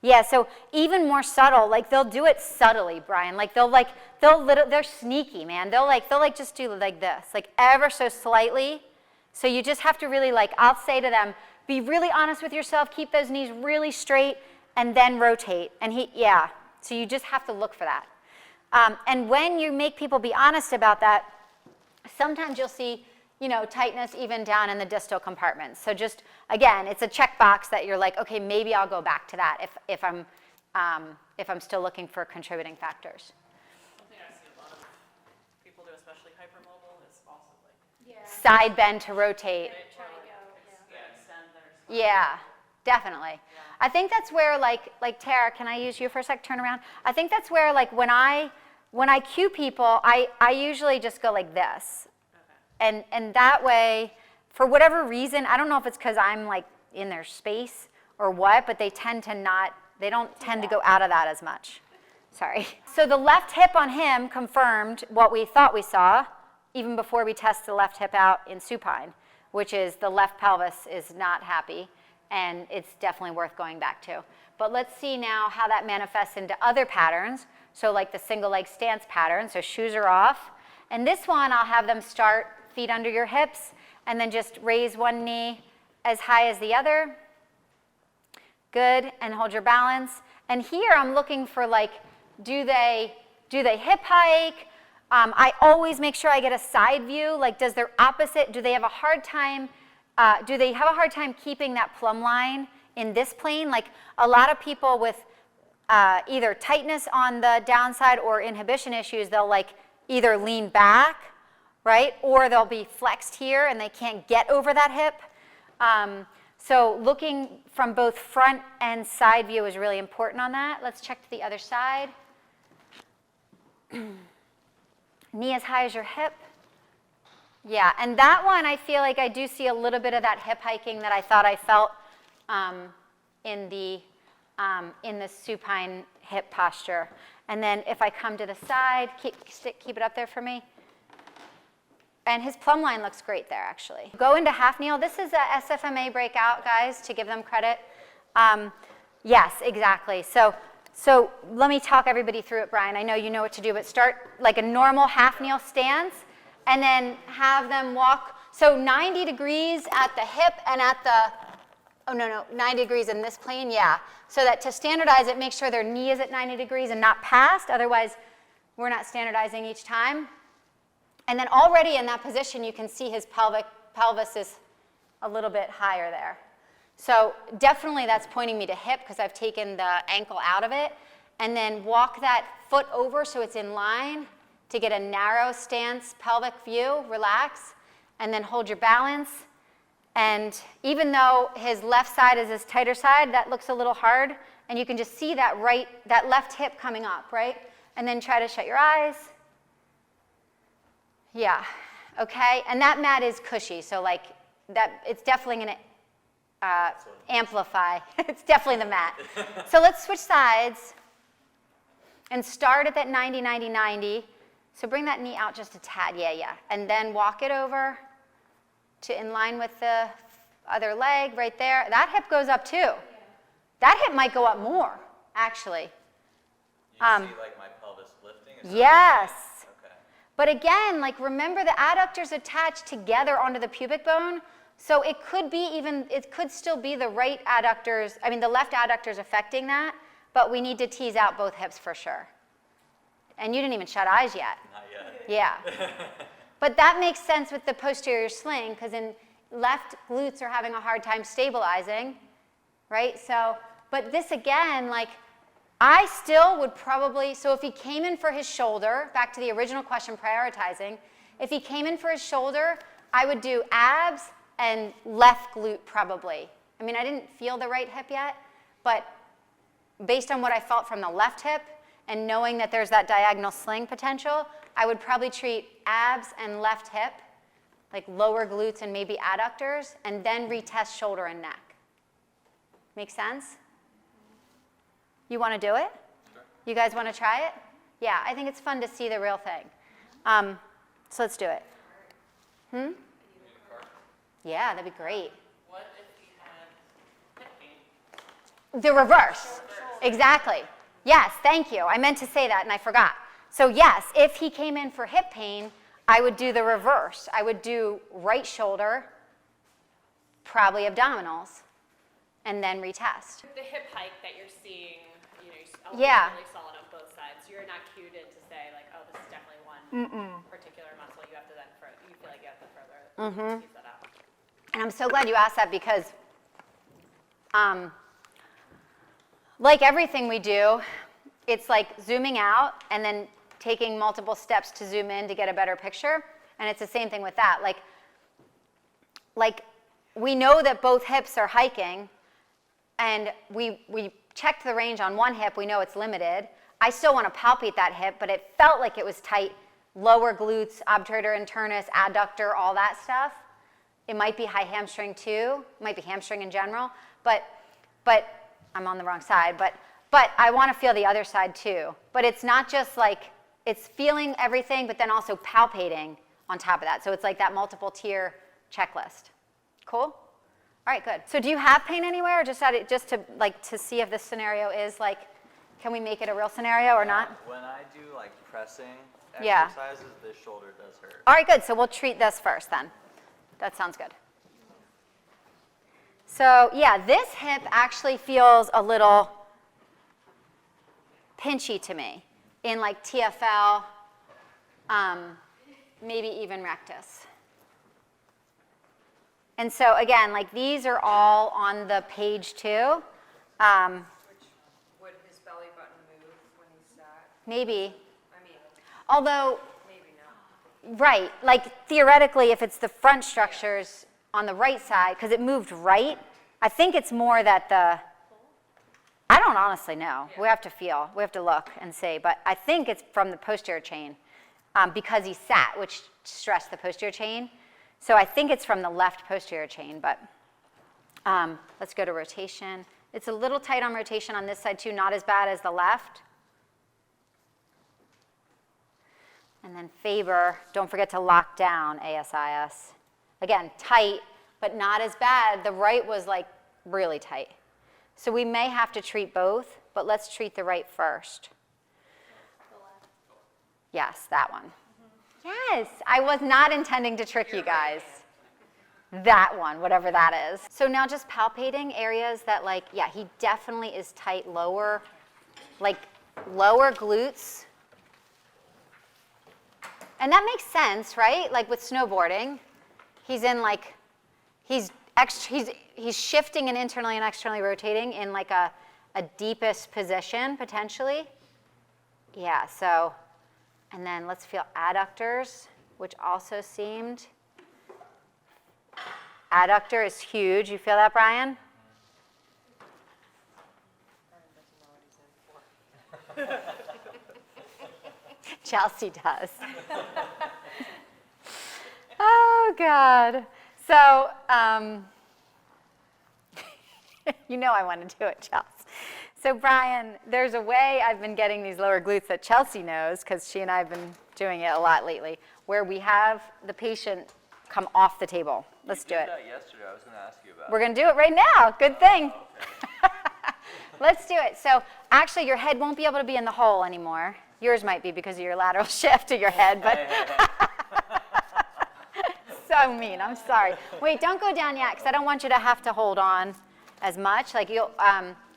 Yeah, so even more subtle, like they'll do it subtly, Brian. Like they're sneaky, man. They'll just do like this, like ever so slightly. So you just have to really I'll say to them, be really honest with yourself, keep those knees really straight, and then rotate. And so you just have to look for that. And when you make people be honest about that, sometimes you'll see, tightness even down in the distal compartments. So just, again, it's a checkbox that you're like, okay, maybe I'll go back to that if I'm still looking for contributing factors. Something I see a lot of people do, especially hypermobile, is also Side bend to rotate. Try to go, extend their spine. Yeah, definitely. I think that's where like Tara, can I use you for a sec? Turn around. I think that's where when I cue people, I usually just go like this. And that way, for whatever reason, I don't know if it's because I'm in their space or what, but they don't tend to go out of that as much. Sorry. So the left hip on him confirmed what we thought we saw even before we test the left hip out in supine, which is the left pelvis is not happy, and it's definitely worth going back to. But let's see now how that manifests into other patterns. So like the single leg stance pattern, so shoes are off. And this one, I'll have them start feet under your hips, and then just raise one knee as high as the other. Good, and hold your balance. And here I'm looking for do they hip hike? I always make sure I get a side view. Does their opposite, do they have a hard time keeping that plumb line in this plane? A lot of people with either tightness on the downside or inhibition issues, they'll either lean back, right? Or they'll be flexed here and they can't get over that hip. So looking from both front and side view is really important on that. Let's check to the other side. Knee as high as your hip. Yeah, and that one I feel like I do see a little bit of that hip hiking that I thought I felt in the supine hip posture. And then if I come to the side, keep it up there for me. And his plumb line looks great there, actually. Go into half kneel. This is a SFMA breakout, guys, to give them credit. Yes, exactly. So let me talk everybody through it, Brian. I know you know what to do, but start like a normal half kneel stance, and then have them walk. So 90 degrees at the hip and at the, 90 degrees in this plane, yeah. So that to standardize it, make sure their knee is at 90 degrees and not past. Otherwise, we're not standardizing each time. And then already in that position, you can see his pelvis is a little bit higher there. So definitely that's pointing me to hip because I've taken the ankle out of it. And then walk that foot over so it's in line to get a narrow stance, pelvic view, relax. And then hold your balance. And even though his left side is his tighter side, that looks a little hard. And you can just see that left hip coming up, right? And then try to shut your eyes. Yeah, okay, and that mat is cushy, so it's definitely going to amplify. It's definitely the mat. So let's switch sides and start at that 90, 90, 90. So bring that knee out just a tad, yeah. And then walk it over to in line with the other leg right there. That hip goes up too. Yeah. That hip might go up more, actually. You see my pelvis lifting? Yes. But again, remember the adductors attach together onto the pubic bone, so it could still be the right adductors, the left adductors affecting that, but we need to tease out both hips for sure. And you didn't even shut eyes yet. Not yet. Yeah. But that makes sense with the posterior sling, because in left glutes are having a hard time stabilizing, right? So, but this again, I still would probably, so if he came in for his shoulder, back to the original question, prioritizing, if he came in for his shoulder, I would do abs and left glute probably. I didn't feel the right hip yet, but based on what I felt from the left hip and knowing that there's that diagonal sling potential, I would probably treat abs and left hip, lower glutes and maybe adductors, and then retest shoulder and neck. Make sense? You want to do it? Sure. You guys want to try it? Yeah, I think it's fun to see the real thing. So let's do it. Yeah, that'd be great. What if he had hip pain? The reverse. Exactly. Yes, thank you. I meant to say that and I forgot. So yes, if he came in for hip pain, I would do the reverse. I would do right shoulder, probably abdominals, and then retest. The hip hike that you're seeing, Yeah. really solid on both sides. You're not cued in to say like, oh, this is definitely one particular muscle. You have to then you feel like you have to further tease that out. And I'm so glad you asked that because like everything we do, it's like zooming out and then taking multiple steps to zoom in to get a better picture. And it's the same thing with that. Like we know that both hips are hiking, and we checked the range on one hip. We know it's limited. I still want to palpate that hip, but it felt like it was tight. Lower glutes, obturator internus, adductor, all that stuff. It might be high hamstring too. It might be hamstring in general. But I'm on the wrong side. But I want to feel the other side too. But it's not just like, it's feeling everything, but then also palpating on top of that. So it's like that multiple tier checklist. Cool? All right, good. So do you have pain anywhere, or just to see if this scenario is like, can we make it a real scenario or not? When I do like pressing Yeah. exercises, this shoulder does hurt. All right, good. So we'll treat this first then. That sounds good. So yeah, this hip actually feels a little pinchy to me in like TFL, maybe even rectus. And so again, like these are all on the page too. Would his belly button move when he sat? Maybe. I mean, Although, maybe not. right, like theoretically, if it's the front structures on the right side, because it moved right, I think it's more that I don't honestly know. We have to feel, we have to look and see, but I think it's from the posterior chain because he sat, which stressed the posterior chain. So I think it's from the left posterior chain, but let's go to rotation. It's a little tight on rotation on this side too, not as bad as the left. And then Faber, don't forget to lock down ASIS. Again, tight, but not as bad. The right was like really tight. So we may have to treat both, but let's treat the right first. Yes, that one. Yes, I was not intending to trick you guys. That one, whatever that is. So now just palpating areas that like, yeah, he definitely is tight lower, like lower glutes. And that makes sense, right? Like with snowboarding, he's in like, he's shifting and internally and externally rotating in like a deepest position potentially. Yeah, so, and then let's feel adductors, which also seemed, adductor is huge. You feel that, Brian? Chelsea does. Oh, God. So, you know I want to do it, Chelsea. So, Brian, there's a way I've been getting these lower glutes that Chelsea knows, because she and I have been doing it a lot lately, where we have the patient come off the table. Let's do it. You did that yesterday. I was going to ask you about We're going to do it right now. Good thing. Okay. Let's do it. So, actually, your head won't be able to be in the hole anymore. Yours might be because of your lateral shift to your head, but so mean. I'm sorry. Wait, don't go down yet, because I don't want you to have to hold on as much. Like you'll,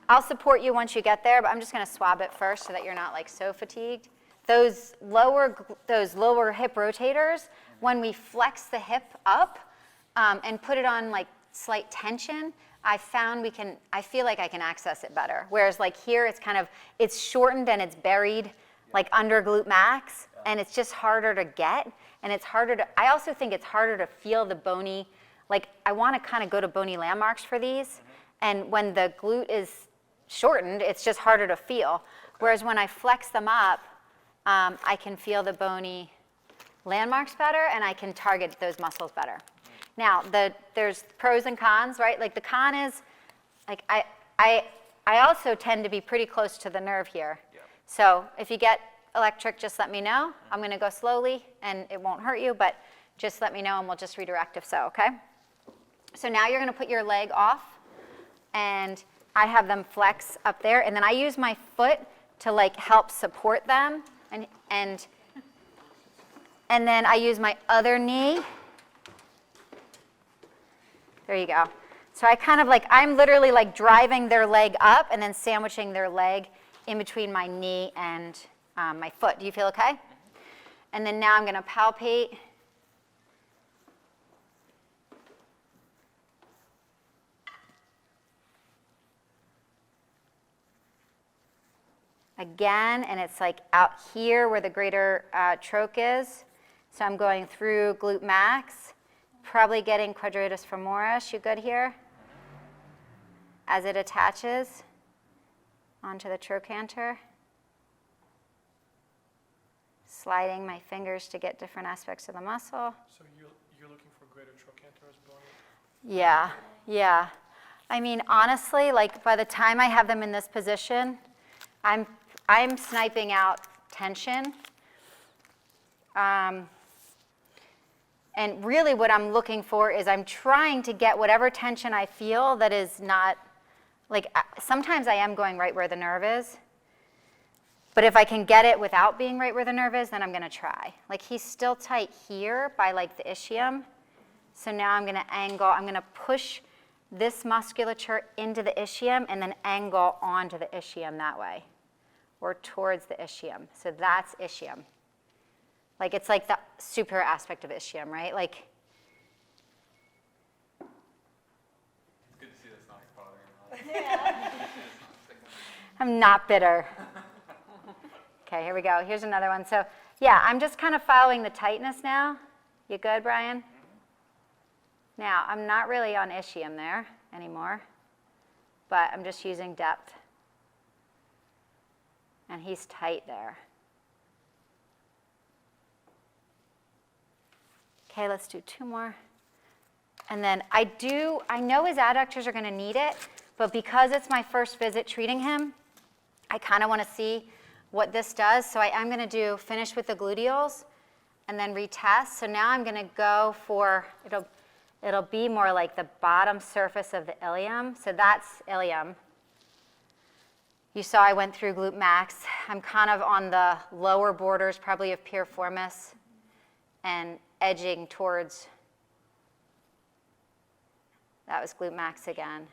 I'll support you once you get there, but I'm just going to swab it first so that you're not like so fatigued. Those lower hip rotators, when we flex the hip up and put it on like slight tension, I feel like I can access it better. Whereas like here, it's shortened and it's buried like under glute max, and it's just harder to get, and it's harder to, I also think it's harder to feel the bony, like I want to kind of go to bony landmarks for these, and when the glute is shortened, it's just harder to feel. Whereas when I flex them up, I can feel the bony landmarks better, and I can target those muscles better. Now, there's pros and cons, right? Like the con is, like I also tend to be pretty close to the nerve here. Yeah. So if you get electric, just let me know. I'm going to go slowly, and it won't hurt you, but just let me know, and we'll just redirect if so, okay? So now you're going to put your leg off and I have them flex up there, and then I use my foot to like help support them, and then I use my other knee. There you go. So I kind of like, I'm literally like driving their leg up and then sandwiching their leg in between my knee and my foot. Do you feel okay? And then now I'm going to palpate. Again, and it's like out here where the greater troch is. So I'm going through glute max, probably getting quadratus femoris. You good here? As it attaches onto the trochanter. Sliding my fingers to get different aspects of the muscle. So you're looking for greater trochanter as bone? Yeah, yeah. I mean, honestly, like by the time I have them in this position, I'm sniping out tension. And really what I'm looking for is I'm trying to get whatever tension I feel that is not, like sometimes I am going right where the nerve is. But if I can get it without being right where the nerve is, then I'm going to try. Like he's still tight here by like the ischium. So now I'm going to angle, I'm going to push this musculature into the ischium and then angle onto the ischium that way, or towards the ischium. So that's ischium. Like it's like the superior aspect of ischium, right? Like. It's good to see that's not bothering you. I'm not bitter. Okay, here we go. Here's another one. So yeah, I'm just kind of following the tightness now. You good, Brian? Now, I'm not really on ischium there anymore, but I'm just using depth. And he's tight there. Okay, let's do 2 more. And then I know his adductors are going to need it, but because it's my first visit treating him, I kind of want to see what this does. So I'm going to finish with the gluteals and then retest. So now I'm going to go for, it'll be more like the bottom surface of the ilium. So that's ilium. You saw I went through glute max. I'm kind of on the lower borders, probably of piriformis, and edging towards, that was glute max again.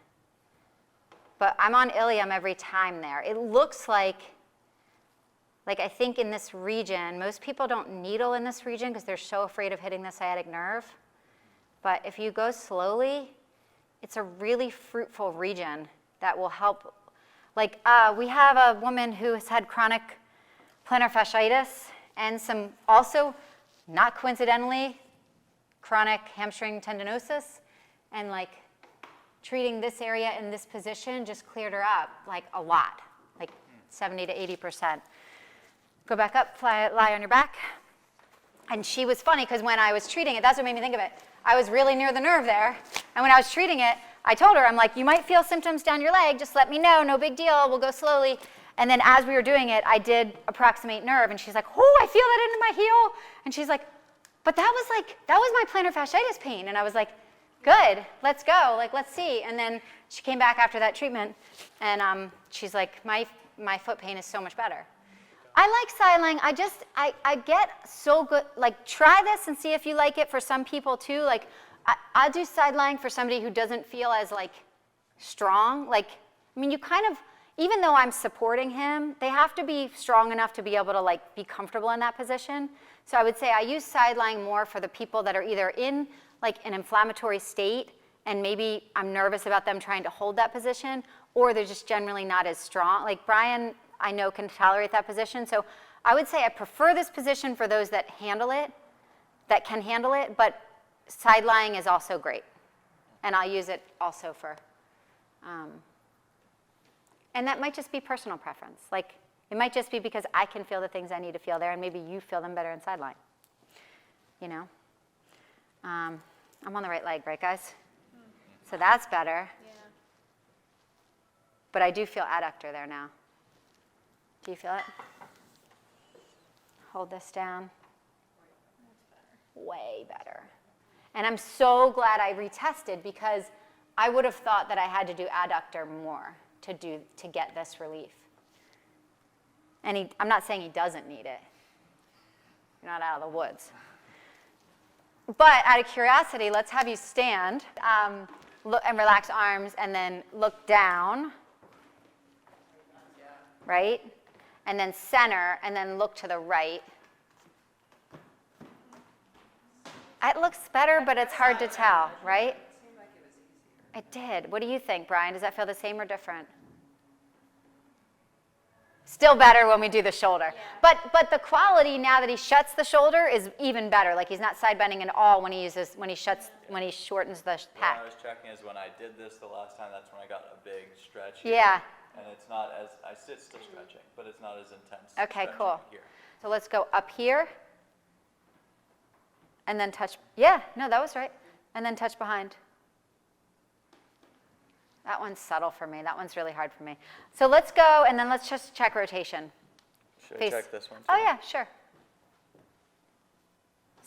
But I'm on ilium every time there. It looks like I think in this region, most people don't needle in this region because they're so afraid of hitting the sciatic nerve. But if you go slowly, it's a really fruitful region that will help. Like we have a woman who has had chronic plantar fasciitis and some also, not coincidentally, chronic hamstring tendinosis, and like treating this area in this position just cleared her up like a lot, like 70 to 80%. Go back up, lie on your back. And she was funny because when I was treating it, that's what made me think of it. I was really near the nerve there. And when I was treating it, I told her, I'm like, you might feel symptoms down your leg, just let me know, no big deal, we'll go slowly. And then as we were doing it, I did approximate nerve, and she's like, oh, I feel that into my heel. And she's like, but that was my plantar fasciitis pain. And I was like, good, let's go, like, let's see. And then she came back after that treatment, and she's like, my foot pain is so much better. I like side lying. I get so good, like, try this and see if you like it for some people too. Like, I do side lying for somebody who doesn't feel as, like, strong. Like, I mean, you kind of, even though I'm supporting him, they have to be strong enough to be able to, like, be comfortable in that position. So I would say I use side lying more for the people that are either in, like, an inflammatory state and maybe I'm nervous about them trying to hold that position, or they're just generally not as strong. Like Brian, I know, can tolerate that position. So I would say I prefer this position for those that handle it, that can handle it, but side lying is also great. And I'll use it also for, and that might just be personal preference. Like, it might just be because I can feel the things I need to feel there, and maybe you feel them better in side lying. You know? I'm on the right leg, right, guys? So that's better. Yeah. But I do feel adductor there now. Do you feel it? Hold this down. Way better. And I'm so glad I retested, because I would have thought that I had to do adductor more. to get this relief. And I'm not saying he doesn't need it. You're not out of the woods. But out of curiosity, let's have you stand look, and relax arms and then look down, right? And then center and then look to the right. It looks better, but it's hard to tell, right? It did. What do you think, Brian? Does that feel the same or different? Still better when we do the shoulder. Yeah. But the quality now that he shuts the shoulder is even better. Like he's not side bending at all when he shortens the pack. What I was checking is when I did this the last time, that's when I got a big stretch. Yeah. Here, and it's not as, I sit still stretching, but it's not as intense. Okay, cool. Here. So let's go up here. And then touch, yeah, no, that was right. And then touch behind. That one's subtle for me. That one's really hard for me. So let's go, and then let's just check rotation. Should I check this one too? Oh, yeah, sure.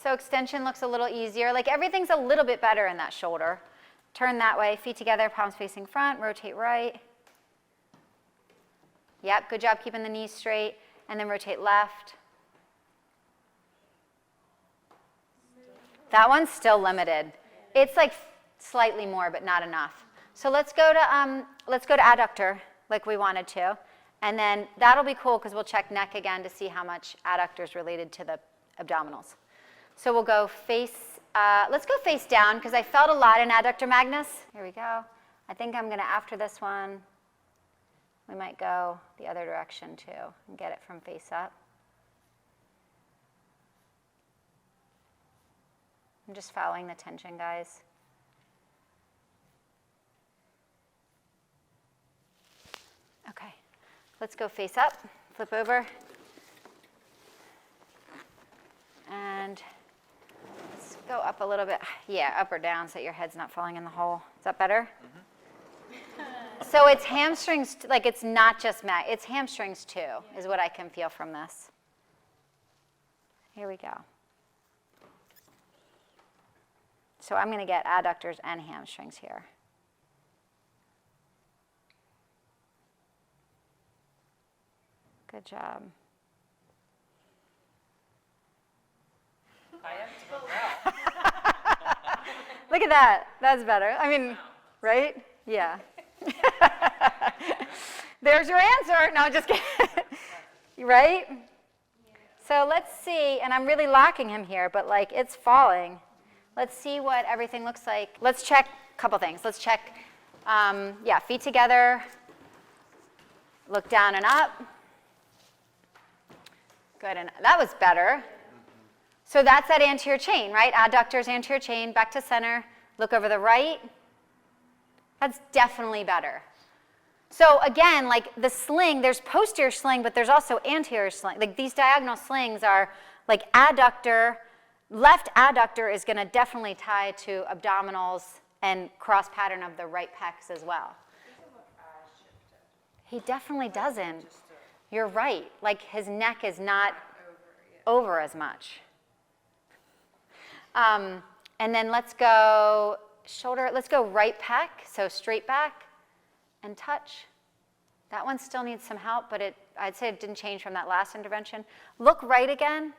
So extension looks a little easier. Like everything's a little bit better in that shoulder. Turn that way, feet together, palms facing front, rotate right. Yep, good job keeping the knees straight. And then rotate left. That one's still limited. It's like slightly more, but not enough. So let's go to adductor like we wanted to. And then that'll be cool because we'll check neck again to see how much adductor is related to the abdominals. So we'll go face, let's go face down because I felt a lot in adductor magnus. Here we go. I think I'm going to, after this one, we might go the other direction too and get it from face up. I'm just following the tension, guys. Okay, let's go face up, flip over. And let's go up a little bit. Yeah, up or down so that your head's not falling in the hole. Is that better? Mm-hmm. So it's hamstrings, like it's not just it's hamstrings too, is what I can feel from this. Here we go. So I'm going to get adductors and hamstrings here. Good job. Look at that. That's better. I mean, right? Yeah. There's your answer. No, just kidding. Right? Yeah. So let's see. And I'm really locking him here, but like it's falling. Let's see what everything looks like. Let's check a couple things. Let's check, feet together. Look down and up. Good, and that was better. So that's that anterior chain, right? Adductors, anterior chain, back to center. Look over the right. That's definitely better. So again, like the sling, there's posterior sling, but there's also anterior sling. Like these diagonal slings are like adductor. Left adductor is going to definitely tie to abdominals and cross pattern of the right pecs as well. He definitely doesn't. You're right. Like his neck is not over as much. And then let's go shoulder. Let's go right pec. So straight back and touch. That one still needs some help, but I'd say it didn't change from that last intervention. Look right again.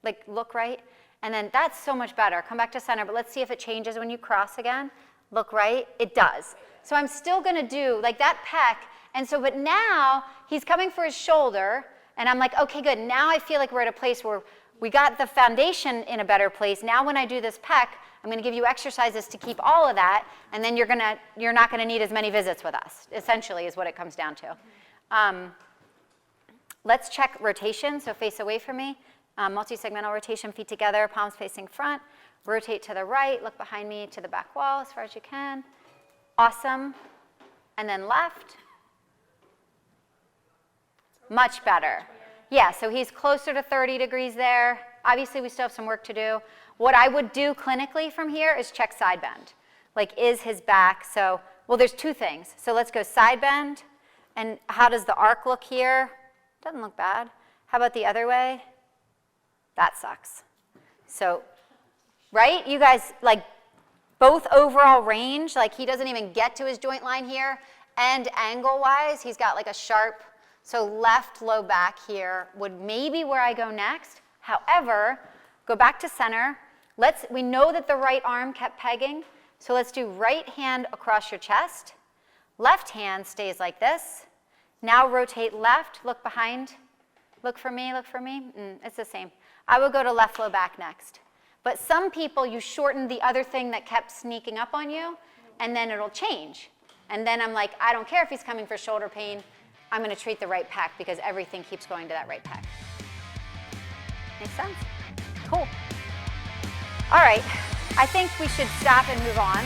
Like look right. And then that's so much better. Come back to center, but let's see if it changes when you cross again. Look right. It does. So I'm still going to do like that pec. And so, but now he's coming for his shoulder, and I'm like, okay, good. Now I feel like we're at a place where we got the foundation in a better place. Now when I do this pec, I'm going to give you exercises to keep all of that, and then you're not going to need as many visits with us, essentially is what it comes down to. Let's check rotation, so face away from me. Multi-segmental rotation, feet together, palms facing front. Rotate to the right, look behind me to the back wall as far as you can. Awesome. And then left. Much better. Yeah, so he's closer to 30 degrees there. Obviously, we still have some work to do. What I would do clinically from here is check side bend. Like, is his back, so, well, there's two things. So let's go side bend. And how does the arc look here? Doesn't look bad. How about the other way? That sucks. So, right? You guys, like, both overall range, like he doesn't even get to his joint line here, and angle-wise, he's got like a sharp, so left low back here would maybe where I go next. However, go back to center. We know that the right arm kept pegging, so let's do right hand across your chest. Left hand stays like this. Now rotate left, look behind. Look for me, look for me. It's the same. I would go to left low back next. But some people, you shorten the other thing that kept sneaking up on you, and then it'll change. And then I'm like, I don't care if he's coming for shoulder pain. I'm going to treat the right pec because everything keeps going to that right pec. Make sense? Cool. All right. I think we should stop and move on.